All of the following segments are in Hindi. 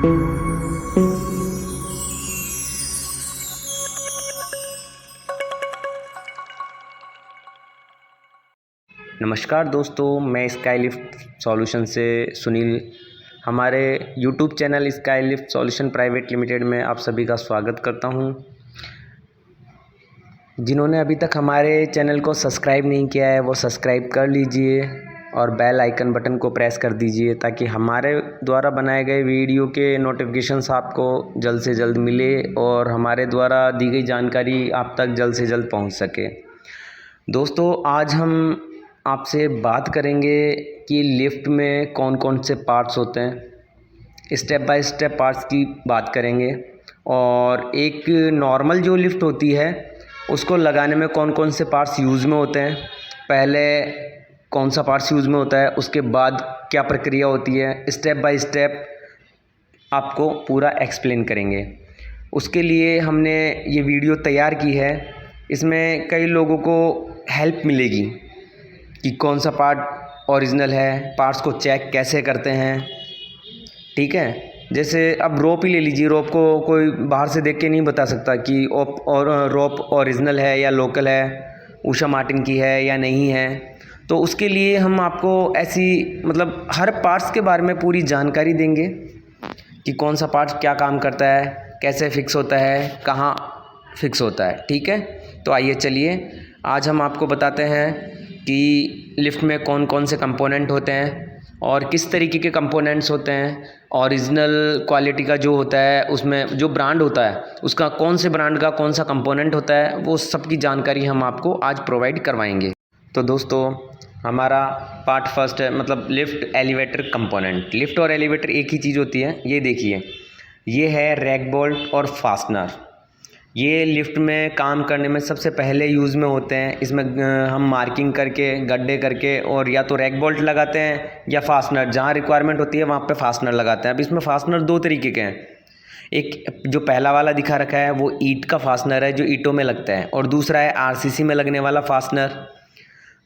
नमस्कार दोस्तों, मैं स्काईलिफ्ट सॉल्यूशन से सुनील। हमारे YouTube channel Skylift solution private limited में आप सभी का स्वागत करता हूं। जिन्होंने अभी तक हमारे चैनल को सब्सक्राइब नहीं किया है वो सब्सक्राइब कर लीजिए और बेल आइकन बटन को प्रेस कर दीजिए ताकि हमारे द्वारा बनाए गए वीडियो के नोटिफिकेशंस आपको जल्द से जल्द मिले और हमारे द्वारा दी गई जानकारी आप तक जल्द से जल्द पहुंच सके। दोस्तों, आज हम आपसे बात करेंगे कि लिफ्ट में कौन कौन से पार्ट्स होते हैं। स्टेप बाय स्टेप पार्ट्स की बात करेंगे और एक नॉर्मल जो लिफ्ट होती है उसको लगाने में कौन कौन से पार्ट्स यूज़ में होते हैं, पहले कौन सा पार्ट्स यूज़ में होता है, उसके बाद क्या प्रक्रिया होती है, स्टेप बाय स्टेप आपको पूरा एक्सप्लेन करेंगे। उसके लिए हमने ये वीडियो तैयार की है। इसमें कई लोगों को हेल्प मिलेगी कि कौन सा पार्ट ओरिजिनल है, पार्ट्स को चेक कैसे करते हैं। ठीक है, जैसे अब रोप ही ले लीजिए। रोप को कोई बाहर से देख के नहीं बता सकता कि रोप ओरिजिनल है या लोकल है, उषा मार्टिन की है या नहीं है। तो उसके लिए हम आपको ऐसी मतलब हर पार्ट्स के बारे में पूरी जानकारी देंगे कि कौन सा पार्ट क्या काम करता है, कैसे फिक्स होता है, कहाँ फिक्स होता है। ठीक है, तो आइए चलिए आज हम आपको बताते हैं कि लिफ्ट में कौन कौन से कंपोनेंट होते हैं और किस तरीके के कंपोनेंट्स होते हैं। ओरिजिनल क्वालिटी का जो होता है उसमें जो ब्रांड होता है उसका कौन से ब्रांड का कौन सा कंपोनेंट होता है, वो सब की जानकारी हम आपको आज प्रोवाइड करवाएंगे। तो दोस्तों, हमारा पार्ट फर्स्ट है मतलब लिफ्ट एलिवेटर कंपोनेंट। लिफ्ट और एलिवेटर एक ही चीज़ होती है। ये देखिए, ये है रैक बोल्ट और फास्टनर। ये लिफ्ट में काम करने में सबसे पहले यूज़ में होते हैं। इसमें हम मार्किंग करके गड्ढे करके और या तो रैक बोल्ट लगाते हैं या फास्टनर, जहाँ रिक्वायरमेंट होती है वहाँ पे फास्टनर लगाते हैं। अब इसमें फास्टनर दो तरीके के हैं। एक जो पहला वाला दिखा रखा है वो ईंट का फास्टनर है जो ईंटों में लगता है, और दूसरा है आरसीसी में लगने वाला फास्टनर।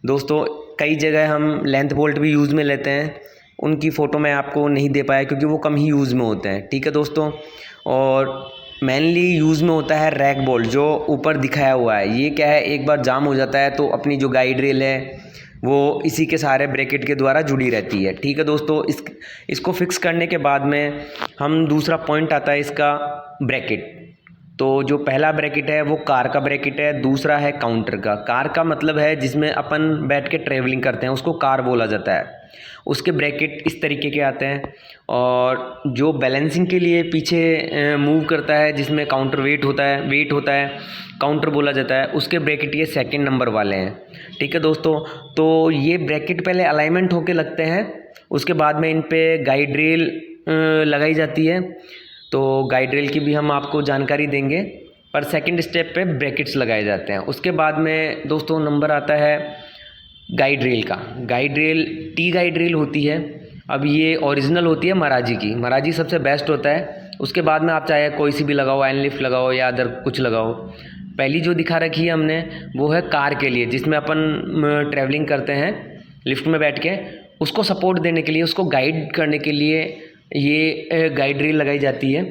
दोस्तों, कई जगह हम लेंथ बोल्ट भी यूज़ में लेते हैं, उनकी फ़ोटो मैं आपको नहीं दे पाया क्योंकि वो कम ही यूज़ में होते हैं। ठीक है दोस्तों, और मेनली यूज़ में होता है रैक बोल्ट जो ऊपर दिखाया हुआ है। ये क्या है, एक बार जाम हो जाता है तो अपनी जो गाइड रेल है वो इसी के सहारे ब्रैकेट के द्वारा जुड़ी रहती है। ठीक है दोस्तों, इसको फिक्स करने के बाद में हम दूसरा पॉइंट आता है इसका ब्रैकेट। तो जो पहला ब्रैकेट है वो कार का ब्रैकेट है, दूसरा है काउंटर का। कार का मतलब है जिसमें अपन बैठ के ट्रैवलिंग करते हैं, उसको कार बोला जाता है। उसके ब्रैकेट इस तरीके के आते हैं, और जो बैलेंसिंग के लिए पीछे मूव करता है जिसमें काउंटर वेट होता है, काउंटर बोला जाता है, उसके ब्रैकेट ये सेकंड नंबर वाले हैं। ठीक है दोस्तों, तो ये ब्रैकेट पहले अलाइनमेंट होके लगते हैं, उसके बाद में इन पे गाइड रेल लगाई जाती है। तो गाइड रेल की भी हम आपको जानकारी देंगे, पर सेकंड स्टेप पे ब्रैकेट्स लगाए जाते हैं। उसके बाद में दोस्तों नंबर आता है गाइड रेल का। Guide rail T guide rail होती है। अब ये ओरिजिनल होती है मराजी की। मराजी सबसे बेस्ट होता है। उसके बाद में आप चाहे कोई सी भी लगाओ, एन लिफ्ट लगाओ या अदर कुछ लगाओ। पहली जो दिखा रखी है हमने वो है कार के लिए, जिसमें अपन ट्रैवलिंग करते हैं लिफ्ट में बैठ के। उसको सपोर्ट देने के लिए, उसको गाइड करने के लिए ये गाइड रेल लगाई जाती है।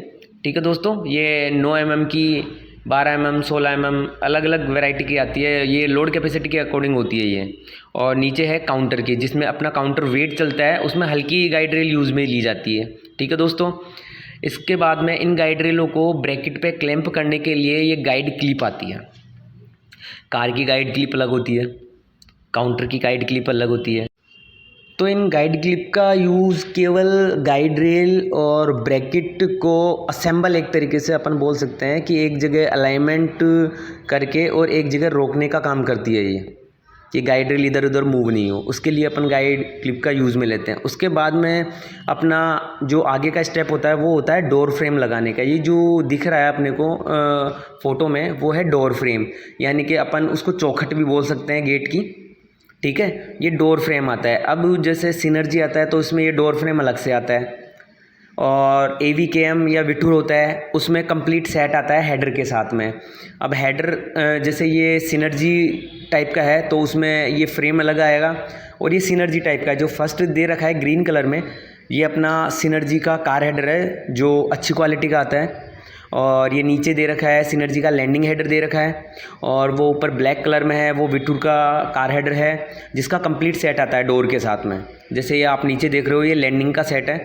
ठीक है दोस्तों, ये 9 mm की, 12 mm, 16 mm अलग अलग वैरायटी की आती है। ये लोड कैपेसिटी के अकॉर्डिंग होती है ये। और नीचे है काउंटर की, जिसमें अपना काउंटर वेट चलता है, उसमें हल्की गाइड रेल यूज़ में ली जाती है। ठीक है दोस्तों, इसके बाद में इन गाइड रेलों को ब्रैकेट पे क्लैंप करने के लिए ये गाइड क्लिप आती है। कार की गाइड क्लिप अलग होती है, काउंटर की गाइड क्लिप अलग होती है। तो इन गाइड क्लिप का यूज़ केवल गाइड रेल और ब्रैकेट को असेंबल, एक तरीके से अपन बोल सकते हैं कि एक जगह अलाइनमेंट करके और एक जगह रोकने का काम करती है ये, कि गाइड रेल इधर उधर मूव नहीं हो। उसके लिए अपन गाइड क्लिप का यूज़ में लेते हैं। उसके बाद में अपना जो आगे का स्टेप होता है वो होता है डोर फ्रेम लगाने का। ये जो दिख रहा है अपने को फ़ोटो में वो है डोर फ्रेम, यानी कि अपन उसको चौखट भी बोल सकते हैं गेट की। ठीक है, ये डोर फ्रेम आता है। अब जैसे सिनर्जी आता है तो उसमें ये डोर फ्रेम अलग से आता है, और AVKM या विठुर होता है उसमें कंप्लीट सेट आता है हेडर के साथ में। अब हेडर जैसे ये सिनर्जी टाइप का है तो उसमें ये फ्रेम अलग आएगा, और ये सिनर्जी टाइप का है जो फर्स्ट दे रखा है ग्रीन कलर में, ये अपना सिनर्जी का कार हेडर है जो अच्छी क्वालिटी का आता है, और ये नीचे दे रखा है सिनर्जी का लैंडिंग हेडर दे रखा है, और वो ऊपर ब्लैक कलर में है वो विटूर का कार हेडर है जिसका कंप्लीट सेट आता है डोर के साथ में। जैसे ये आप नीचे देख रहे हो ये लैंडिंग का सेट है,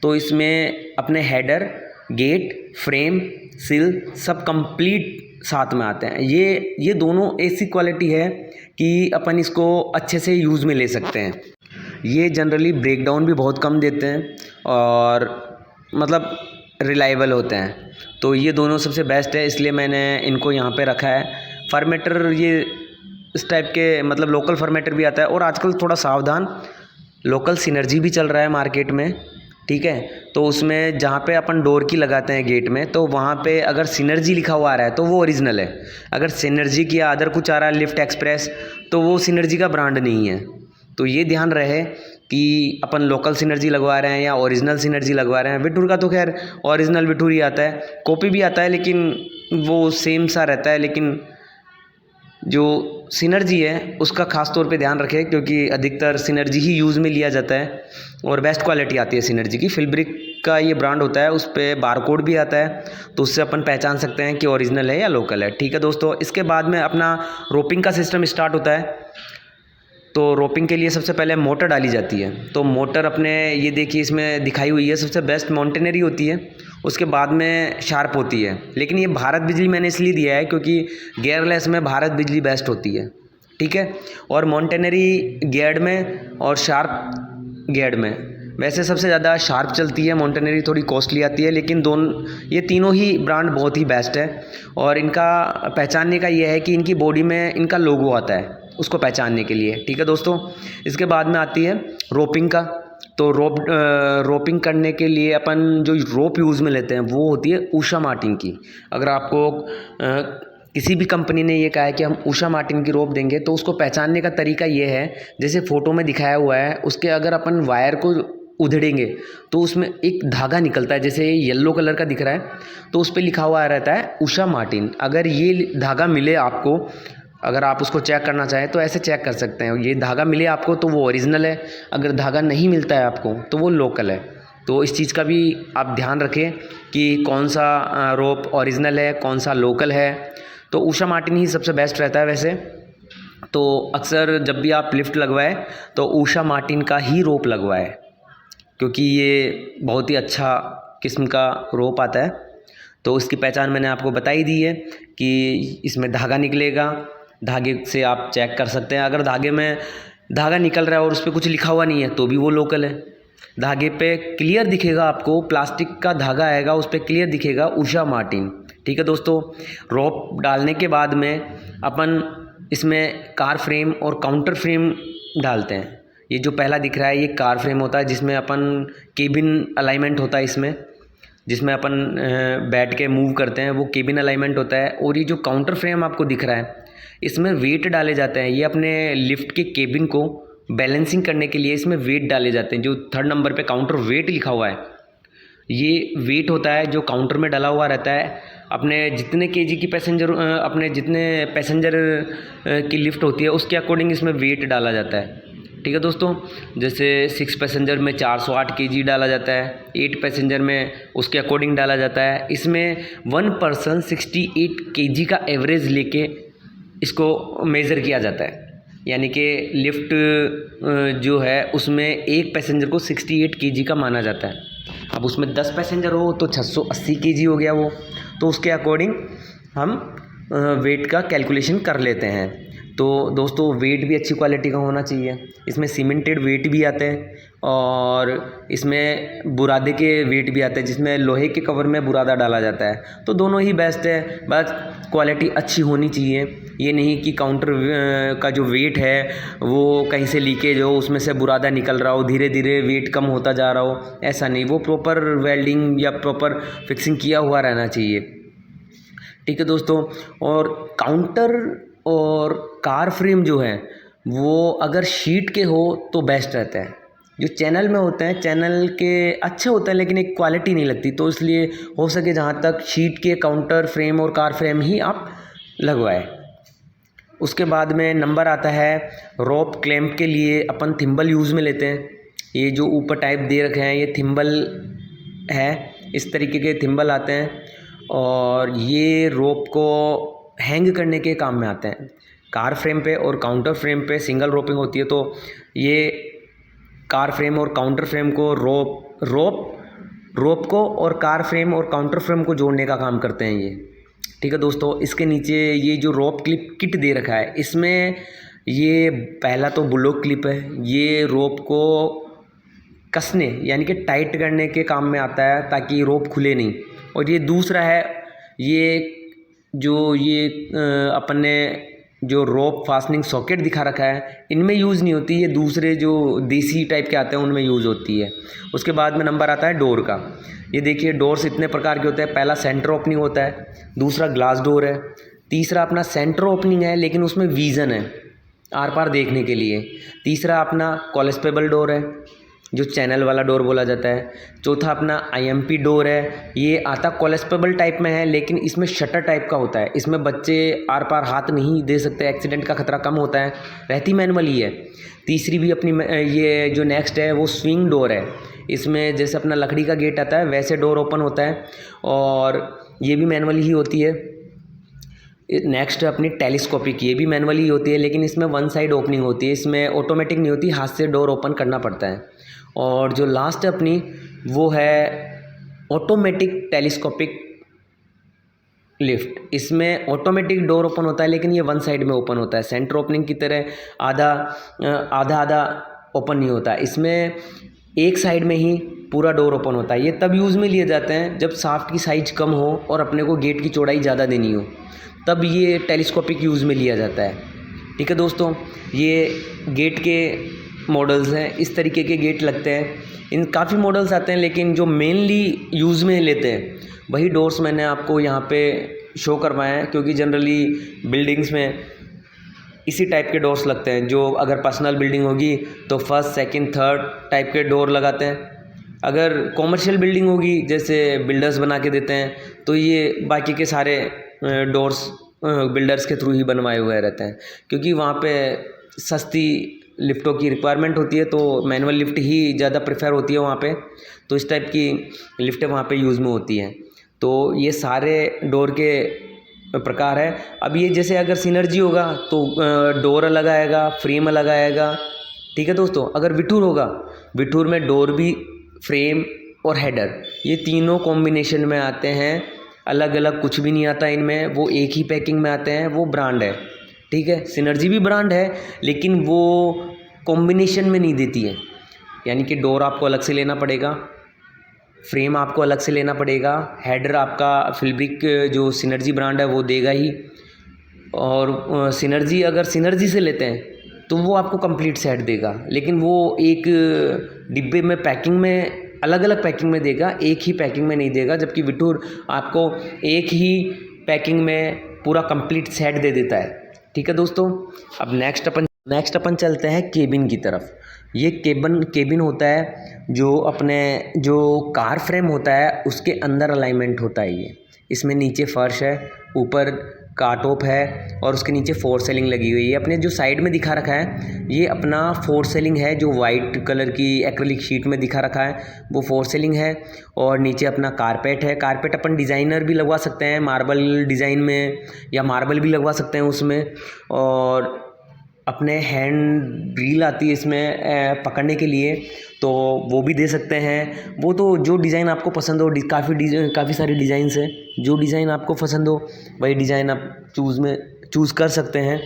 तो इसमें अपने हेडर, गेट, फ्रेम, सिल सब कंप्लीट साथ में आते हैं। ये दोनों ऐसी क्वालिटी है कि अपन इसको अच्छे से यूज़ में ले सकते हैं। ये जनरली ब्रेकडाउन भी बहुत कम देते हैं और मतलब रिलायबल होते हैं, तो ये दोनों सबसे बेस्ट है, इसलिए मैंने इनको यहाँ पे रखा है। फॉर्मेटर ये इस टाइप के मतलब लोकल फॉर्मेटर भी आता है, और आजकल थोड़ा सावधान लोकल सिनर्जी भी चल रहा है मार्केट में, ठीक है। तो उसमें जहाँ पे अपन डोर की लगाते हैं गेट में, तो वहाँ पे अगर सिनर्जी लिखा हुआ आ रहा है तो वो ओरिजिनल है। अगर सिनर्जी की अदर कुछ आ रहा है लिफ्ट एक्सप्रेस, तो वो सिनर्जी का ब्रांड नहीं है। तो ये ध्यान रहे कि अपन लोकल सिनर्जी लगवा रहे हैं या ओरिजिनल सिनर्जी लगवा रहे हैं। विटूर का तो खैर ओरिजिनल विटूर ही आता है, कॉपी भी आता है लेकिन वो सेम सा रहता है, लेकिन जो सिनर्जी है उसका ख़ास तौर पे ध्यान रखें क्योंकि अधिकतर सिनर्जी ही यूज़ में लिया जाता है और बेस्ट क्वालिटी आती है सिनर्जी की। फिलब्रिक का ये ब्रांड होता है, उस पर बारकोड भी आता है, तो उससे अपन पहचान सकते हैं कि ओरिजिनल है या लोकल है, ठीक है दोस्तों। इसके बाद में अपना रोपिंग का सिस्टम स्टार्ट होता है। तो रोपिंग के लिए सबसे पहले मोटर डाली जाती है। तो मोटर अपने ये देखिए इसमें दिखाई हुई है, सबसे बेस्ट माउंटेनरी होती है, उसके बाद में शार्प होती है। लेकिन ये भारत बिजली मैंने इसलिए दिया है क्योंकि गियरलेस में भारत बिजली बेस्ट होती है, ठीक है। और माउंटेनरी गियर्ड में और शार्प गियर्ड में, वैसे सबसे ज़्यादा शार्प चलती है, माउंटेनरी थोड़ी कॉस्टली आती है, लेकिन ये तीनों ही ब्रांड बहुत ही बेस्ट है। और इनका पहचानने का ये है कि इनकी बॉडी में इनका लोगो आता है उसको पहचानने के लिए, ठीक है दोस्तों। इसके बाद में आती है रोपिंग का। तो रोपिंग करने के लिए अपन जो रोप यूज़ में लेते हैं वो होती है उषा मार्टिन की। अगर आपको किसी भी कंपनी ने ये कहा है कि हम उषा मार्टिन की रोप देंगे, तो उसको पहचानने का तरीका ये है, जैसे फ़ोटो में दिखाया हुआ है उसके अगर अपन वायर को उधेड़ेंगे तो उसमें एक धागा निकलता है, जैसे येलो कलर का दिख रहा है, तो उस पर लिखा हुआ रहता है उषा मार्टिन। अगर ये धागा मिले आपको, अगर आप उसको चेक करना चाहें तो ऐसे चेक कर सकते हैं, ये धागा मिले आपको तो वो ओरिजिनल है, अगर धागा नहीं मिलता है आपको तो वो लोकल है। तो इस चीज़ का भी आप ध्यान रखें कि कौन सा रोप ओरिजिनल है, कौन सा लोकल है। तो उषा मार्टिन ही सबसे बेस्ट रहता है वैसे। तो अक्सर जब भी आप लिफ्ट लगवाएं तो उषा मार्टिन का ही रोप लगवाएं, क्योंकि ये बहुत ही अच्छा किस्म का रोप आता है। तो इसकी पहचान मैंने आपको बताई दी है कि इसमें धागा निकलेगा, धागे से आप चेक कर सकते हैं। अगर धागे में धागा निकल रहा है और उस पर कुछ लिखा हुआ नहीं है तो भी वो लोकल है। धागे पे क्लियर दिखेगा आपको, प्लास्टिक का धागा आएगा उस पर क्लियर दिखेगा उषा मार्टिन, ठीक है दोस्तों। रोप डालने के बाद में अपन इसमें कार फ्रेम और काउंटर फ्रेम डालते हैं। ये जो पहला दिख रहा है ये कार फ्रेम होता है, जिसमें अपन केबिन अलाइनमेंट होता है, इसमें जिसमें अपन बैठ के मूव करते हैं वो केबिन अलाइनमेंट होता है। और ये जो काउंटर फ्रेम आपको दिख रहा है इसमें वेट डाले जाते हैं, ये अपने लिफ्ट के केबिन को बैलेंसिंग करने के लिए इसमें वेट डाले जाते हैं। जो 3rd नंबर पे काउंटर वेट लिखा हुआ है, ये वेट होता है जो काउंटर में डाला हुआ रहता है। अपने जितने केजी की अपने जितने पैसेंजर की लिफ्ट होती है उसके अकॉर्डिंग इसमें वेट डाला जाता है, ठीक है दोस्तों। जैसे 6 पैसेंजर में 408 केजी डाला जाता है, 8 पैसेंजर में उसके अकॉर्डिंग डाला जाता है। इसमें 1 पर्सन 68 केजी का एवरेज लेके इसको मेज़र किया जाता है, यानी कि लिफ्ट जो है उसमें एक पैसेंजर को 68 केजी का माना जाता है। अब उसमें 10 पैसेंजर हो तो 680 केजी हो गया वो, तो उसके अकॉर्डिंग हम वेट का कैलकुलेशन कर लेते हैं। तो दोस्तों वेट भी अच्छी क्वालिटी का होना चाहिए। इसमें सीमेंटेड वेट भी आते हैं और इसमें बुरादे के वेट भी आते हैं, जिसमें लोहे के कवर में बुरादा डाला जाता है। तो दोनों ही बेस्ट है, बस क्वालिटी अच्छी होनी चाहिए। ये नहीं कि काउंटर का जो वेट है वो कहीं से लीकेज हो, उसमें से बुरादा निकल रहा हो, धीरे धीरे वेट कम होता जा रहा हो, ऐसा नहीं। वो प्रॉपर वेल्डिंग या प्रॉपर फिक्सिंग किया हुआ रहना चाहिए, ठीक है दोस्तों। और काउंटर और कार फ्रेम जो है वो अगर शीट के हो तो बेस्ट रहता है। जो चैनल में होते हैं चैनल के अच्छे होते हैं लेकिन एक क्वालिटी नहीं लगती, तो इसलिए हो सके जहाँ तक शीट के काउंटर फ्रेम और कार फ्रेम ही आप लगवाएं। उसके बाद में नंबर आता है रोप क्लैंप के लिए अपन थिम्बल यूज़ में लेते हैं। ये जो ऊपर टाइप दे रखे हैं ये थिम्बल है, इस तरीके के थिम्बल आते हैं और ये रोप को हैंग करने के काम में आते हैं। कार फ्रेम पे और काउंटर फ्रेम पे सिंगल रोपिंग होती है, तो ये कार फ्रेम और काउंटर फ्रेम को रोप को और कार फ्रेम और काउंटर फ्रेम को जोड़ने का काम करते हैं ये। ठीक है दोस्तों, इसके नीचे ये जो रोप क्लिप किट दे रखा है, इसमें ये पहला तो बुलोक क्लिप है, ये रोप को कसने यानी कि टाइट करने के काम में आता है ताकि रोप खुले नहीं। और ये दूसरा है, ये अपने जो रोप फास्टनिंग सॉकेट दिखा रखा है, इनमें यूज़ नहीं होती, ये दूसरे जो देसी टाइप के आते हैं उनमें यूज़ होती है। उसके बाद में नंबर आता है डोर का। ये देखिए डोर्स इतने प्रकार के होते हैं। पहला सेंटर ओपनिंग होता है, दूसरा ग्लास डोर है, तीसरा अपना सेंटर ओपनिंग है लेकिन उसमें विज़न है आर पार देखने के लिए, तीसरा अपना कॉलेस्पेबल डोर है जो चैनल वाला डोर बोला जाता है, चौथा अपना IMP डोर है, ये आता कॉलेस्पेबल टाइप में है लेकिन इसमें शटर टाइप का होता है, इसमें बच्चे आर पार हाथ नहीं दे सकते, एक्सीडेंट का खतरा कम होता है, रहती मैनुअल ही है। तीसरी भी अपनी ये जो नेक्स्ट है वो स्विंग डोर है, इसमें जैसे अपना लकड़ी का गेट आता है वैसे डोर ओपन होता है और ये भी मैनुअल ही होती है। नेक्स्ट अपनी टेलीस्कोपिक, ये भी मैनुअल ही होती है लेकिन इसमें वन साइड ओपनिंग होती है, इसमें ऑटोमेटिक नहीं होती, हाथ से डोर ओपन करना पड़ता है। और जो लास्ट है अपनी वो है ऑटोमेटिक टेलीस्कोपिक लिफ्ट, इसमें ऑटोमेटिक डोर ओपन होता है लेकिन ये वन साइड में ओपन होता है, सेंटर ओपनिंग की तरह आधा ओपन नहीं होता, इसमें एक साइड में ही पूरा डोर ओपन होता है। ये तब यूज़ में लिए जाते हैं जब शाफ्ट की साइज कम हो और अपने को गेट की चौड़ाई ज़्यादा देनी हो, तब ये टेलीस्कोपिक यूज़ में लिया जाता है। ठीक है दोस्तों, ये गेट के मॉडल्स हैं, इस तरीके के गेट लगते हैं। इन काफ़ी मॉडल्स आते हैं लेकिन जो मेनली यूज़ में लेते हैं वही डोर्स मैंने आपको यहाँ पे शो करवाए हैं, क्योंकि जनरली बिल्डिंग्स में इसी टाइप के डोर्स लगते हैं। जो अगर पर्सनल बिल्डिंग होगी तो फर्स्ट सेकंड थर्ड टाइप के डोर लगाते हैं, अगर कॉमर्शियल बिल्डिंग होगी जैसे बिल्डर्स बना के देते हैं तो ये बाकी के सारे डोर्स बिल्डर्स के थ्रू ही बनवाए हुए रहते हैं, क्योंकि वहाँ पे सस्ती लिफ्टों की रिक्वायरमेंट होती है तो मैनुअल लिफ्ट ही ज़्यादा प्रेफर होती है वहाँ पे, तो इस टाइप की लिफ्टें वहाँ पे यूज़ में होती हैं। तो ये सारे डोर के प्रकार है। अब ये जैसे अगर सिनर्जी होगा तो डोर अलग आएगा, फ्रेम अलग आएगा। ठीक है दोस्तों, अगर विटूर होगा, विटूर में डोर भी, फ्रेम और हेडर, ये तीनों कॉम्बिनेशन में आते हैं, अलग अलग कुछ भी नहीं आता इनमें, वो एक ही पैकिंग में आते हैं, वो ब्रांड है। ठीक है, सिनर्जी भी ब्रांड है लेकिन वो कॉम्बिनेशन में नहीं देती है, यानी कि डोर आपको अलग से लेना पड़ेगा, फ्रेम आपको अलग से लेना पड़ेगा, हेडर आपका फिल्ब्रिक जो सिनर्जी ब्रांड है वो देगा ही, और सिनर्जी अगर सिनर्जी से लेते हैं तो वो आपको कंप्लीट सेट देगा, लेकिन वो एक डिब्बे में पैकिंग में अलग अलग पैकिंग में देगा, एक ही पैकिंग में नहीं देगा, जबकि विटूर आपको एक ही पैकिंग में पूरा कंप्लीट सेट दे देता है। ठीक है दोस्तों, अब नेक्स्ट अपन चलते हैं केबिन की तरफ। ये केबिन होता है जो अपने जो कार फ्रेम होता है उसके अंदर अलाइनमेंट होता है। ये इसमें नीचे फर्श है, ऊपर कारटॉप है और उसके नीचे फोर सेलिंग लगी हुई है। अपने जो साइड में दिखा रखा है ये अपना फोर सेलिंग है, जो वाइट कलर की एक्रेलिक शीट में दिखा रखा है वो फोर सेलिंग है। और नीचे अपना कारपेट है। कारपेट अपन डिज़ाइनर भी लगवा सकते हैं, मार्बल डिज़ाइन में, या मार्बल भी लगवा सकते हैं उसमें। और अपने हैंड रील आती है इसमें पकड़ने के लिए, तो वो भी दे सकते हैं। वो तो जो डिज़ाइन आपको पसंद हो, काफ़ी सारी डिज़ाइंस हैं, जो डिज़ाइन आपको पसंद हो वही डिज़ाइन आप चूज़ कर सकते हैं।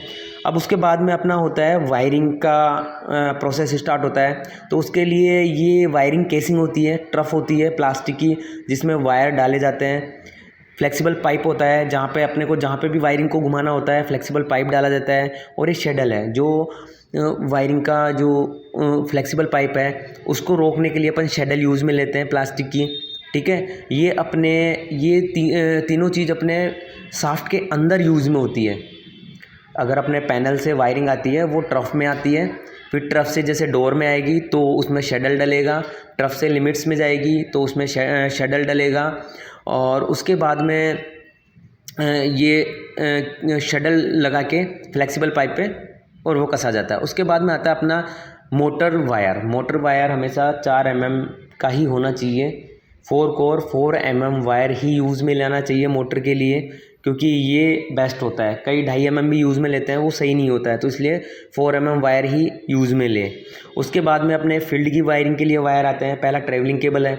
अब उसके बाद में अपना होता है वायरिंग का प्रोसेस स्टार्ट होता है। तो उसके लिए ये वायरिंग केसिंग होती है, ट्रफ होती है प्लास्टिक की, जिसमें वायर डाले जाते हैं। फ्लेक्सिबल पाइप होता है, जहाँ पे अपने को जहाँ पे भी वायरिंग को घुमाना होता है फ्लेक्सिबल पाइप डाला जाता है। और एक शेडल है, जो वायरिंग का जो फ्लेक्सिबल पाइप है उसको रोकने के लिए अपन शेडल यूज़ में लेते हैं प्लास्टिक की। ठीक है, ये तीनों चीज़ अपने शाफ्ट के अंदर यूज़ में होती है। अगर अपने पैनल से वायरिंग आती है वो ट्रफ में आती है, फिर ट्रफ से जैसे डोर में आएगी तो उसमें शेडल डलेगा, ट्रफ से लिमिट्स में जाएगी तो उसमें शेडल डलेगा। और उसके बाद में ये शेडल लगा के फ्लेक्सिबल पाइप पे और वो कसा जाता है। उसके बाद में आता है अपना मोटर वायर हमेशा 4 mm का ही होना चाहिए। 4 कोर 4 mm वायर ही यूज़ में लेना चाहिए मोटर के लिए, क्योंकि ये बेस्ट होता है। कई 2.5 mm भी यूज़ में लेते हैं, वो सही नहीं होता है, तो इसलिए 4 mm वायर ही यूज़ में लें। उसके बाद में अपने फील्ड की वायरिंग के लिए वायर आते हैं। पहला ट्रैवलिंग केबल है,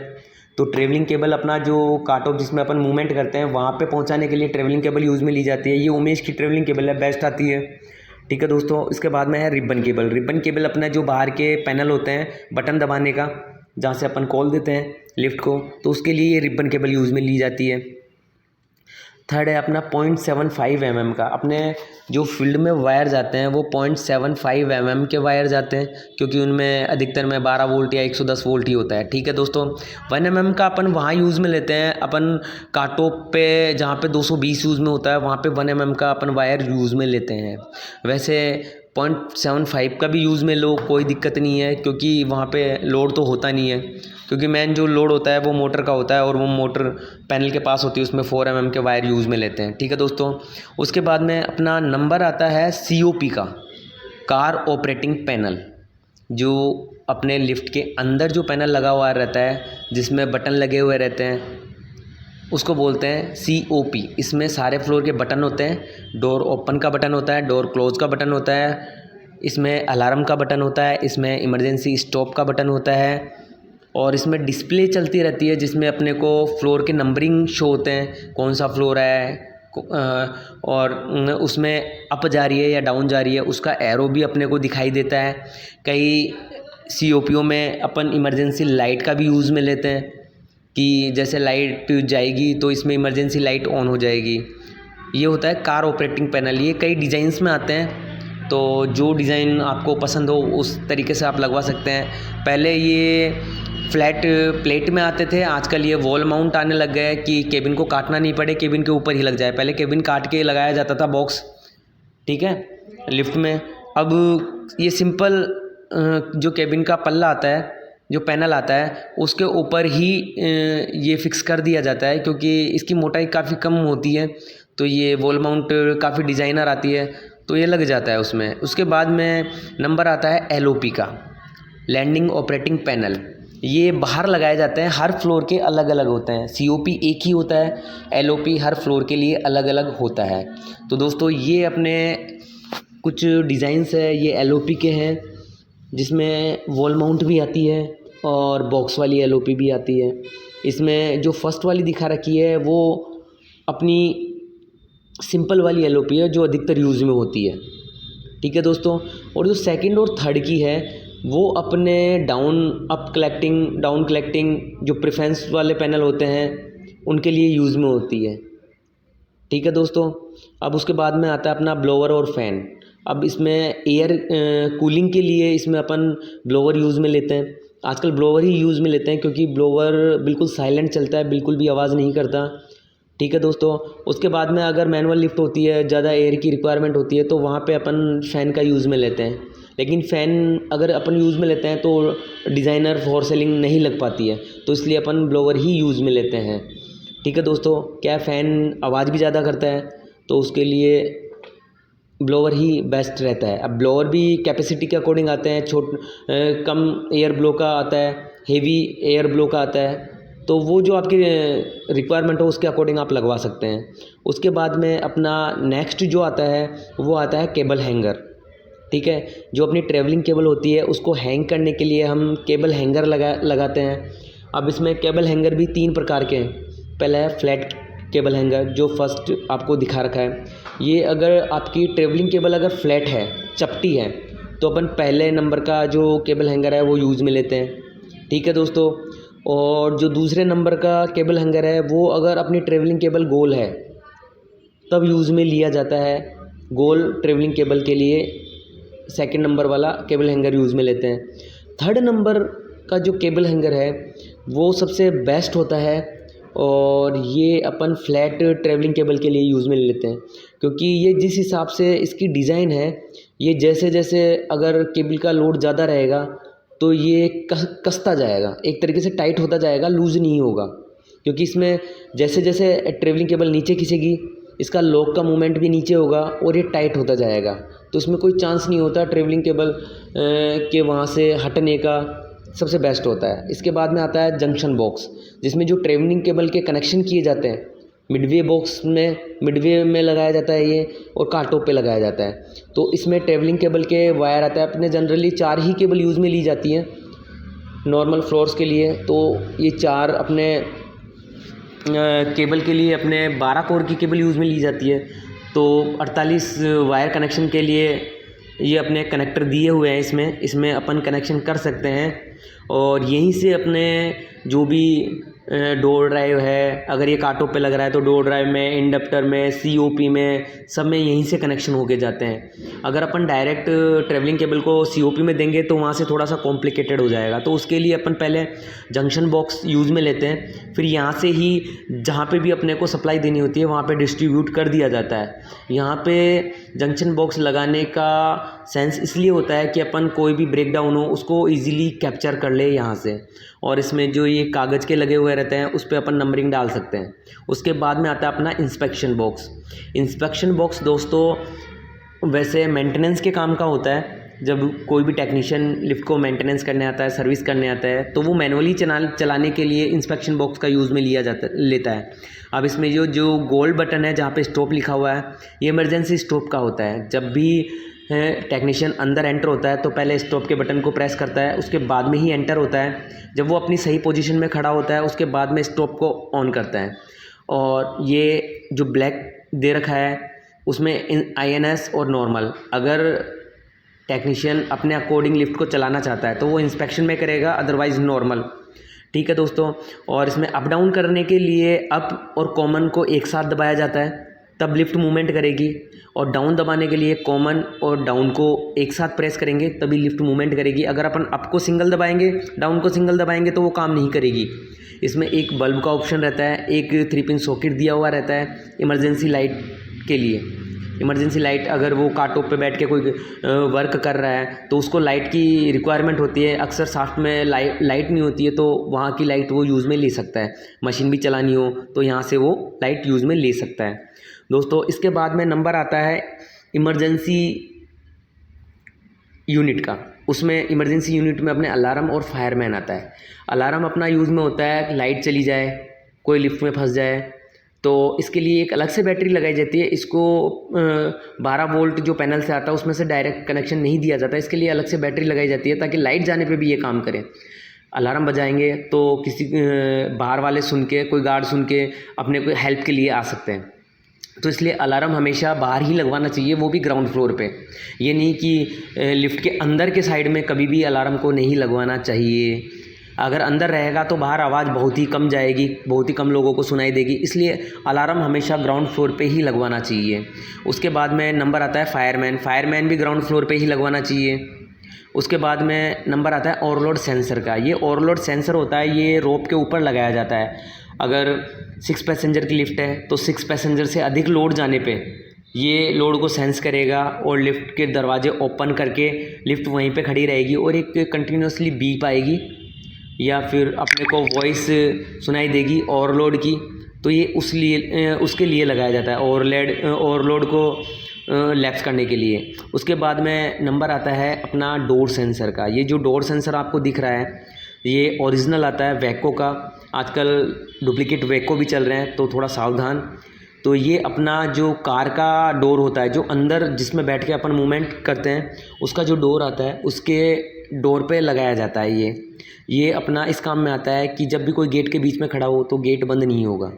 तो ट्रैवलिंग केबल अपना जो काट ऑफ जिसमें अपन मूवमेंट करते हैं वहाँ पे पहुँचाने के लिए ट्रैवलिंग केबल यूज़ में ली जाती है। ये उमेश की ट्रैवलिंग केबल है, बेस्ट आती है। ठीक है दोस्तों, इसके बाद में है रिबन केबल। रिबन केबल अपना जो बाहर के पैनल होते हैं बटन दबाने का, जहाँ से अपन खोल देते हैं लिफ्ट को, तो उसके लिए ये रिबन केबल यूज़ में ली जाती है। थर्ड है अपना 0.75 mm का। अपने जो फील्ड में वायर जाते हैं वो 0.75 mm के वायर जाते हैं, क्योंकि उनमें अधिकतर में 12 वोल्ट या 110 वोल्ट ही होता है। ठीक है दोस्तों, 1 mm का अपन वहाँ यूज़ में लेते हैं, अपन काटो पे जहाँ पे 220 यूज़ में होता है वहाँ पे 1 mm का अपन वायर यूज़ में लेते हैं। वैसे 0.75 का भी यूज़ में लो, कोई दिक्कत नहीं है, क्योंकि वहाँ पे लोड तो होता नहीं है, क्योंकि मेन जो लोड होता है वो मोटर का होता है और वो मोटर पैनल के पास होती है, उसमें 4 mm के वायर यूज़ में लेते हैं। ठीक है दोस्तों, उसके बाद में अपना नंबर आता है COP का, कार ऑपरेटिंग पैनल। जो अपने लिफ्ट के अंदर जो पैनल लगा हुआ रहता है, जिसमें बटन लगे हुए रहते हैं, उसको बोलते हैं COP। इसमें सारे फ्लोर के बटन होते हैं। डोर ओपन का बटन होता है, डोर क्लोज का बटन होता है, इसमें अलार्म का बटन होता है, इसमें इमरजेंसी स्टॉप का बटन होता है, और इसमें डिस्प्ले चलती रहती है जिसमें अपने को फ्लोर के नंबरिंग शो होते हैं, कौन सा फ्लोर है, और उसमें अप जा रही है या डाउन जा रही है, उसका एरो भी अपने को दिखाई देता है। कई COPO में अपन इमरजेंसी लाइट का भी यूज़ में लेते हैं, कि जैसे लाइट जाएगी तो इसमें इमरजेंसी लाइट ऑन हो जाएगी। ये होता है कार ऑपरेटिंग पैनल। ये कई डिज़ाइंस में आते हैं, तो जो डिज़ाइन आपको पसंद हो उस तरीके से आप लगवा सकते हैं। पहले ये फ्लैट प्लेट में आते थे, आजकल ये वॉल माउंट आने लग गए कि केबिन को काटना नहीं पड़े, केबिन के ऊपर ही लग जाए। पहले केबिन काट के लगाया जाता था बॉक्स, ठीक है, लिफ्ट में। अब ये सिंपल जो केबिन का पल्ला आता है, जो पैनल आता है, उसके ऊपर ही ये फिक्स कर दिया जाता है, क्योंकि इसकी मोटाई काफ़ी कम होती है, तो ये वॉल माउंट काफ़ी डिज़ाइनर आती है, तो ये लग जाता है उसमें। उसके बाद में नंबर आता है LOP का, लैंडिंग ऑपरेटिंग पैनल। ये बाहर लगाए जाते हैं, हर फ्लोर के अलग अलग होते हैं। COP एक ही होता है, LOP हर फ्लोर के लिए अलग अलग होता है। तो दोस्तों ये अपने कुछ डिज़ाइंस है, ये LOP के हैं, जिसमें वॉल माउंट भी आती है और बॉक्स वाली LOP भी आती है। इसमें जो फर्स्ट वाली दिखा रखी है वो अपनी सिंपल वाली LOP है, जो अधिकतर यूज़ में होती है। ठीक है दोस्तों, और जो सेकंड और थर्ड की है वो अपने डाउन कलेक्टिंग जो प्रेफरेंस वाले पैनल होते हैं उनके लिए यूज़ में होती है। ठीक है दोस्तों, अब उसके बाद में आता है अपना ब्लोवर और फ़ैन। अब इसमें एयर कूलिंग के लिए इसमें अपन ब्लोवर यूज़ में लेते हैं। आजकल ब्लोवर ही यूज़ में लेते हैं, क्योंकि ब्लोवर बिल्कुल साइलेंट चलता है, बिल्कुल भी आवाज़ नहीं करता। ठीक है दोस्तों, उसके बाद में अगर मैनुअल लिफ्ट होती है, ज़्यादा एयर की रिक्वायरमेंट होती है, तो वहाँ पे अपन फ़ैन का यूज़ में लेते हैं। लेकिन फ़ैन अगर अपन यूज़ में लेते हैं तो डिज़ाइनर फॉर सेलिंग नहीं लग पाती है, तो इसलिए अपन ब्लोवर ही यूज़ में लेते हैं। ठीक है दोस्तों, क्या फ़ैन आवाज़ भी ज़्यादा करता है, तो उसके लिए ब्लोवर ही बेस्ट रहता है। अब ब्लोवर भी कैपेसिटी के अकॉर्डिंग आते हैं, कम एयर ब्लो का आता है, हेवी एयर ब्लो का आता है, तो वो जो आपकी रिक्वायरमेंट हो उसके अकॉर्डिंग आप लगवा सकते हैं। उसके बाद में अपना नेक्स्ट जो आता है वो आता है केबल हैंगर। ठीक है, जो अपनी ट्रैवलिंग केबल होती है उसको हैंग करने के लिए हम केबल हैंगर लगाते हैं। अब इसमें केबल हैंगर भी 3 प्रकार के हैं। पहला है फ्लैट केबल हैंगर, जो फर्स्ट आपको दिखा रखा है। ये अगर आपकी ट्रैवलिंग केबल अगर फ्लैट है, चपटी है, तो अपन पहले नंबर का जो केबल हैंगर है वो यूज़ में लेते हैं। ठीक है दोस्तों, और जो दूसरे नंबर का केबल हैंगर है वो अगर अपनी ट्रैवलिंग केबल गोल है तब यूज़ में लिया जाता है। गोल ट्रैवलिंग केबल के लिए सेकंड नंबर वाला केबल हैंगर यूज़ में लेते हैं। थर्ड नंबर का जो केबल हैंगर है वो सबसे बेस्ट होता है, और ये अपन फ्लैट ट्रैवलिंग केबल के लिए यूज़ में लेते हैं, क्योंकि ये जिस हिसाब से इसकी डिज़ाइन है, ये जैसे जैसे अगर केबल का लोड ज़्यादा रहेगा तो ये कसता जाएगा, एक तरीके से टाइट होता जाएगा, लूज़ नहीं होगा। क्योंकि इसमें जैसे जैसे ट्रैवलिंग केबल नीचे खींचेगी इसका लॉक का मूवमेंट भी नीचे होगा और ये टाइट होता जाएगा, तो इसमें कोई चांस नहीं होता ट्रैवलिंग केबल के वहाँ से हटने का। सबसे बेस्ट होता है। इसके बाद में आता है जंक्शन बॉक्स, जिसमें जो ट्रैवलिंग केबल के कनेक्शन किए जाते हैं मिडवे बॉक्स में, मिडवे में लगाया जाता है ये, और कांटों पे लगाया जाता है। तो इसमें ट्रैवलिंग केबल के वायर आता है। अपने जनरली 4 ही केबल यूज़ में ली जाती हैं नॉर्मल फ्लोर्स के लिए। तो ये 4 अपने केबल के लिए अपने 12 कोर की केबल यूज़ में ली जाती है। तो 48 वायर कनेक्शन के लिए ये अपने कनेक्टर दिए हुए हैं। इसमें अपन कनेक्शन कर सकते हैं, और यहीं से अपने जो भी डोर ड्राइव है, अगर ये कांटों पे लग रहा है तो डोर ड्राइव में, इंडक्टर में, सीओपी में, सब में यहीं से कनेक्शन होके जाते हैं। अगर अपन डायरेक्ट ट्रैवलिंग केबल को सीओपी में देंगे तो वहाँ से थोड़ा सा कॉम्प्लिकेटेड हो जाएगा। तो उसके लिए अपन पहले जंक्शन बॉक्स यूज़ में लेते हैं, फिर यहाँ से ही जहाँ पे भी अपने को सप्लाई देनी होती है वहाँ पे डिस्ट्रीब्यूट कर दिया जाता है। यहाँ पे जंक्शन बॉक्स लगाने का सेंस इसलिए होता है कि अपन कोई भी ब्रेकडाउन हो उसको ईजिली कैप्चर कर ले यहाँ से। और इसमें जो ये कागज़ के लगे हुए रहते हैं उस पर अपन नंबरिंग डाल सकते हैं। उसके बाद में आता है अपना इंस्पेक्शन बॉक्स। इंस्पेक्शन बॉक्स दोस्तों वैसे मेंटेनेंस के काम का होता है। जब कोई भी टेक्नीशियन लिफ्ट को मेंटेनेंस करने आता है, सर्विस करने आता है, तो वो मैनुअली चलाने के लिए इंस्पेक्शन बॉक्स का यूज़ में लेता है। अब इसमें जो गोल्ड बटन है जहाँ पे स्टॉप लिखा हुआ है, ये इमरजेंसी स्टॉप का होता है। जब भी टेक्नीशियन अंदर एंटर होता है तो पहले स्टॉप के बटन को प्रेस करता है, उसके बाद में ही एंटर होता है। जब वो अपनी सही पोजीशन में खड़ा होता है उसके बाद में स्टॉप को ऑन करता है। और ये जो ब्लैक दे रखा है उसमें INS और नॉर्मल, अगर टेक्नीशियन अपने अकॉर्डिंग लिफ्ट को चलाना चाहता है तो वो इंस्पेक्शन में करेगा, अदरवाइज़ नॉर्मल। ठीक है दोस्तों। और इसमें अप डाउन करने के लिए अप और कॉमन को एक साथ दबाया जाता है, तब लिफ्ट मूवमेंट करेगी। और डाउन दबाने के लिए कॉमन और डाउन को एक साथ प्रेस करेंगे तभी लिफ्ट मूवमेंट करेगी। अगर अपन अप को सिंगल दबाएंगे, डाउन को सिंगल दबाएंगे तो वो काम नहीं करेगी। इसमें एक बल्ब का ऑप्शन रहता है, एक 3 पिन सॉकेट दिया हुआ रहता है इमरजेंसी लाइट के लिए। इमरजेंसी लाइट अगर वो कांटों पे बैठ के कोई वर्क कर रहा है तो उसको लाइट की रिक्वायरमेंट होती है। अक्सर साफ्ट में लाइट नहीं होती है तो वहाँ की लाइट वो यूज़ में ले सकता है। मशीन भी चलानी हो तो यहाँ से वो लाइट यूज़ में ले सकता है दोस्तों। इसके बाद में नंबर आता है इमरजेंसी यूनिट का। उसमें इमरजेंसी यूनिट में अपने अलार्म और फायरमैन आता है। अलार्म अपना यूज़ में होता है, लाइट चली जाए, कोई लिफ्ट में फंस जाए तो इसके लिए एक अलग से बैटरी लगाई जाती है। इसको 12 वोल्ट जो पैनल से आता है उसमें से डायरेक्ट कनेक्शन नहीं दिया जाता, इसके लिए अलग से बैटरी लगाई जाती है ताकि लाइट जाने पे भी ये काम करे। अलार्म बजाएंगे तो किसी बाहर वाले सुन के, कोई गार्ड सुन के अपने को हेल्प के लिए आ सकते हैं। तो इसलिए अलार्म हमेशा बाहर ही लगवाना चाहिए, वो भी ग्राउंड फ्लोर पे। ये नहीं कि लिफ्ट के अंदर के साइड में कभी भी अलार्म को नहीं लगवाना चाहिए। अगर अंदर रहेगा तो बाहर आवाज़ बहुत ही कम जाएगी, बहुत ही कम लोगों को सुनाई देगी, इसलिए अलार्म हमेशा ग्राउंड फ्लोर पे ही लगवाना चाहिए। उसके बाद में नंबर आता है फायरमैन। फायरमैन भी ग्राउंड फ्लोर पे ही लगवाना चाहिए। उसके बाद में नंबर आता है ओवरलोड सेंसर का। ये ओवरलोड सेंसर होता है, ये रोप के ऊपर लगाया जाता है। अगर 6 पैसेंजर की लिफ्ट है तो 6 पैसेंजर से अधिक लोड जाने पे ये लोड को सेंस करेगा और लिफ्ट के दरवाजे ओपन करके लिफ्ट वहीं पे खड़ी रहेगी और एक कंटिन्यूसली बीप आएगी या फिर अपने को वॉइस सुनाई देगी ओवरलोड की। तो ये उसके लिए लगाया जाता है, ओवरलोड को लैप्स करने के लिए। उसके बाद में नंबर आता है अपना डोर सेंसर का। ये जो डोर सेंसर आपको दिख रहा है ये ओरिजिनल आता है वैको का। आजकल डुप्लीकेट वैको भी चल रहे हैं तो थोड़ा सावधान। तो ये अपना जो कार का डोर होता है, जो अंदर जिसमें बैठ के अपन मूवमेंट करते हैं, उसका जो डोर आता है उसके डोर पे लगाया जाता है। ये अपना इस काम में आता है कि जब भी कोई गेट के बीच में खड़ा हो तो गेट बंद नहीं होगा।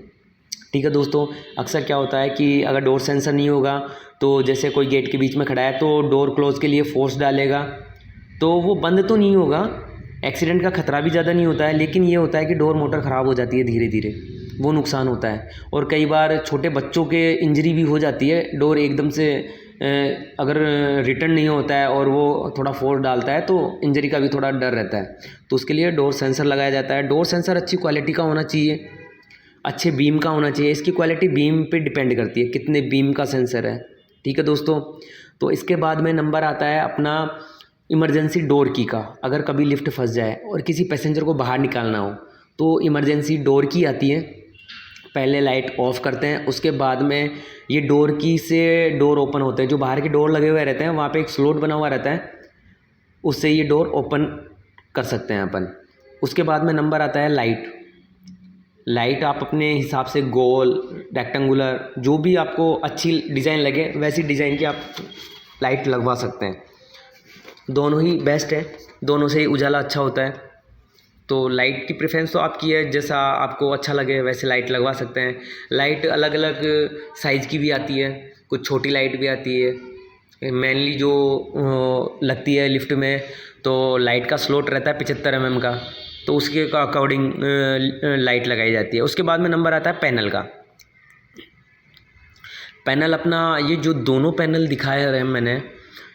ठीक है दोस्तों। अक्सर क्या होता है कि अगर डोर सेंसर नहीं होगा तो जैसे कोई गेट के बीच में खड़ा है तो डोर क्लोज के लिए फोर्स डालेगा तो वो बंद तो नहीं होगा, एक्सीडेंट का खतरा भी ज़्यादा नहीं होता है, लेकिन ये होता है कि डोर मोटर ख़राब हो जाती है धीरे धीरे, वो नुकसान होता है। और कई बार छोटे बच्चों के इंजरी भी हो जाती है। डोर एकदम से अगर रिटर्न नहीं होता है और वो थोड़ा फोर्स डालता है तो इंजरी का भी थोड़ा डर रहता है। तो उसके लिए डोर सेंसर लगाया जाता है। डोर सेंसर अच्छी क्वालिटी का होना चाहिए, अच्छे बीम का होना चाहिए। इसकी क्वालिटी बीम पे डिपेंड करती है, कितने बीम का सेंसर है। ठीक है दोस्तों। तो इसके बाद में नंबर आता है अपना इमरजेंसी डोर की का। अगर कभी लिफ्ट फंस जाए और किसी पैसेंजर को बाहर निकालना हो तो इमरजेंसी डोर की आती है। पहले लाइट ऑफ करते हैं, उसके बाद में ये डोर की से डोर ओपन होते हैं। जो बाहर के डोर लगे हुए रहते हैं वहाँ पे एक स्लॉट बना हुआ रहता है, उससे ये डोर ओपन कर सकते हैं अपन। उसके बाद में नंबर आता है लाइट आप अपने हिसाब से गोल, रेक्टेंगुलर, जो भी आपको अच्छी डिज़ाइन लगे वैसी डिज़ाइन की आप लाइट लगवा सकते हैं। दोनों ही बेस्ट है, दोनों से ही उजाला अच्छा होता है। तो लाइट की प्रेफरेंस तो आपकी है, जैसा आपको अच्छा लगे वैसे लाइट लगवा सकते हैं। लाइट अलग अलग साइज़ की भी आती है, कुछ छोटी लाइट भी आती है। मेनली जो लगती है लिफ्ट में तो लाइट का स्लॉट रहता है 75 mm का, तो उसके अकॉर्डिंग लाइट लगाई जाती है। उसके बाद में नंबर आता है पैनल का। पैनल अपना ये जो दोनों पैनल दिखाए रहे मैंने,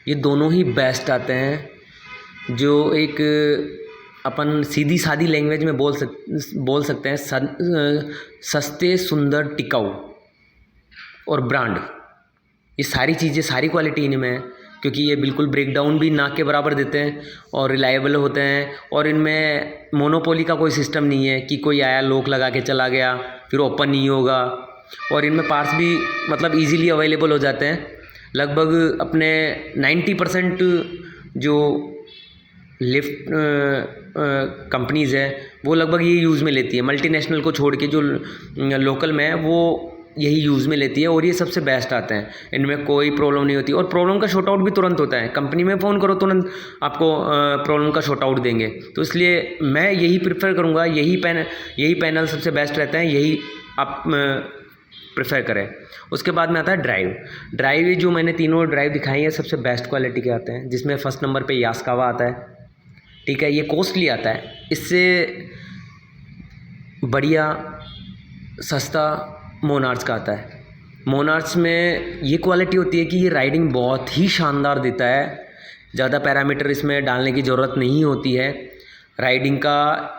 ये दोनों ही बेस्ट आते हैं। जो एक अपन सीधी सादी लैंग्वेज में बोल सकते हैं सस्ते, सुंदर, टिकाऊ और ब्रांड। ये सारी चीज़ें, सारी क्वालिटी इनमें है, क्योंकि ये बिल्कुल ब्रेकडाउन भी ना के बराबर देते हैं और रिलायबल होते हैं। और इनमें मोनोपोली का कोई सिस्टम नहीं है कि कोई आया लॉक लगा के चला गया फिर ओपन नहीं होगा। और इनमें पार्ट्स भी मतलब इजीली अवेलेबल हो जाते हैं। लगभग अपने 90% जो लिफ्ट कंपनीज़ है वो लगभग ये यूज़ में लेती है। मल्टीनेशनल को छोड़ के जो लोकल में है वो यही यूज़ में लेती है और ये सबसे बेस्ट आते हैं। इनमें कोई प्रॉब्लम नहीं होती और प्रॉब्लम का शॉर्ट आउट भी तुरंत होता है। कंपनी में फ़ोन करो तुरंत आपको प्रॉब्लम का शॉर्ट आउट देंगे। तो इसलिए मैं यही प्रेफर करूँगा, यही पैनल सबसे बेस्ट रहता है, यही आप प्रेफर करें। उसके बाद में आता है ड्राइव। ये जो मैंने तीनों ड्राइव दिखाई है सबसे बेस्ट क्वालिटी के आते हैं, जिसमें फर्स्ट नंबर पे यास्कावा आता है। ठीक है, ये कॉस्टली आता है, इससे बढ़िया सस्ता मोनार्च का आता है। मोनार्च में ये क्वालिटी होती है कि ये राइडिंग बहुत ही शानदार देता है। ज़्यादा पैरामीटर इसमें डालने की ज़रूरत नहीं होती है। राइडिंग का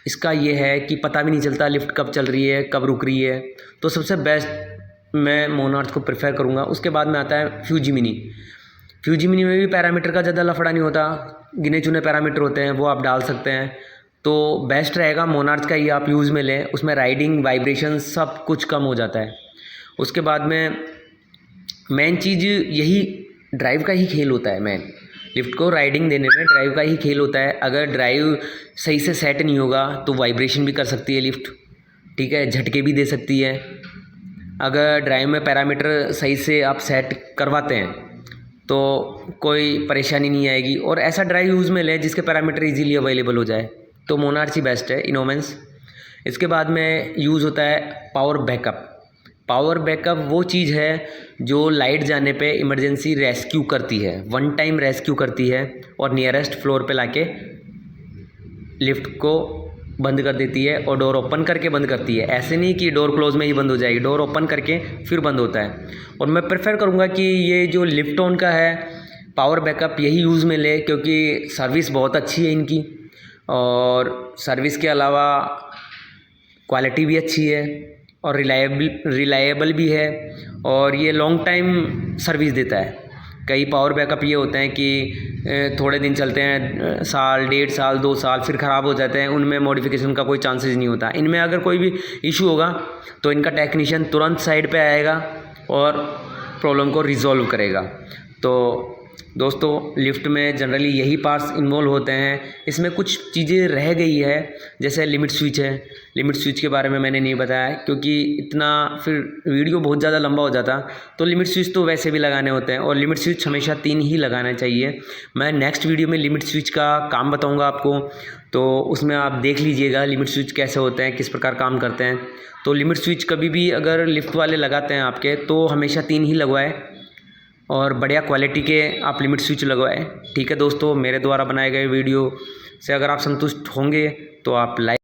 इसका ये है कि पता भी नहीं चलता लिफ्ट कब चल रही है कब रुक रही है। तो सबसे बेस्ट मैं मोनार्च को प्रेफर करूँगा। उसके बाद में आता है फ्यूजी मिनी में भी पैरामीटर का ज़्यादा लफड़ा नहीं होता, गिने चुने पैरामीटर होते हैं, वो आप डाल सकते हैं। तो बेस्ट रहेगा मोनार्च का ही आप यूज़ में लें। उसमें राइडिंग, वाइब्रेशन सब कुछ कम हो जाता है। उसके बाद में मेन चीज़ यही ड्राइव का ही खेल होता है। मेन लिफ्ट को राइडिंग देने में ड्राइव का ही खेल होता है। अगर ड्राइव सही से सेट नहीं होगा तो वाइब्रेशन भी कर सकती है लिफ्ट, ठीक है, झटके भी दे सकती है। अगर ड्राइव में पैरामीटर सही से आप सेट करवाते हैं तो कोई परेशानी नहीं आएगी। और ऐसा ड्राइव यूज़ में लें जिसके पैरामीटर इजीली अवेलेबल हो जाए, तो मोनार्च ही बेस्ट है, इनोमेंस। इसके बाद में यूज़ होता है पावर बैकअप। वो चीज़ है जो लाइट जाने पे इमरजेंसी रेस्क्यू करती है, वन टाइम रेस्क्यू करती है और नियरेस्ट फ्लोर पे लाके लिफ्ट को बंद कर देती है और डोर ओपन करके बंद करती है। ऐसे नहीं कि डोर क्लोज में ही बंद हो जाएगी, डोर ओपन करके फिर बंद होता है। और मैं प्रेफर करूँगा कि ये जो लिफ्टॉन का है पावर बैकअप यही यूज़ में ले, क्योंकि सर्विस बहुत अच्छी है इनकी और सर्विस के अलावा क्वालिटी भी अच्छी है और रिलायबल भी है और ये लॉन्ग टाइम सर्विस देता है। कई पावर बैकअप ये होते हैं कि थोड़े दिन चलते हैं, साल, 1.5 साल, 2 साल, फिर ख़राब हो जाते हैं, उनमें मॉडिफिकेशन का कोई चांसेस नहीं होता। इनमें अगर कोई भी इशू होगा तो इनका टेक्नीशियन तुरंत साइड पे आएगा और प्रॉब्लम को रिजॉल्व करेगा। तो दोस्तों लिफ्ट में जनरली यही पार्ट्स इन्वॉल्व होते हैं। इसमें कुछ चीज़ें रह गई है, जैसे लिमिट स्विच है। लिमिट स्विच के बारे में मैंने नहीं बताया क्योंकि इतना फिर वीडियो बहुत ज़्यादा लंबा हो जाता। तो लिमिट स्विच तो वैसे भी लगाने होते हैं और लिमिट स्विच हमेशा 3 ही लगाना चाहिए। मैं नेक्स्ट वीडियो में लिमिट स्विच का काम बताऊँगा आपको, तो उसमें आप देख लीजिएगा लिमिट स्विच कैसे होते हैं, किस प्रकार काम करते हैं। तो लिमिट स्विच कभी भी अगर लिफ्ट वाले लगाते हैं आपके तो हमेशा 3 ही लगवाएं और बढ़िया क्वालिटी के आप लिमिट स्विच लगवाएं। ठीक है दोस्तों, मेरे द्वारा बनाए गए वीडियो से अगर आप संतुष्ट होंगे तो आप लाइक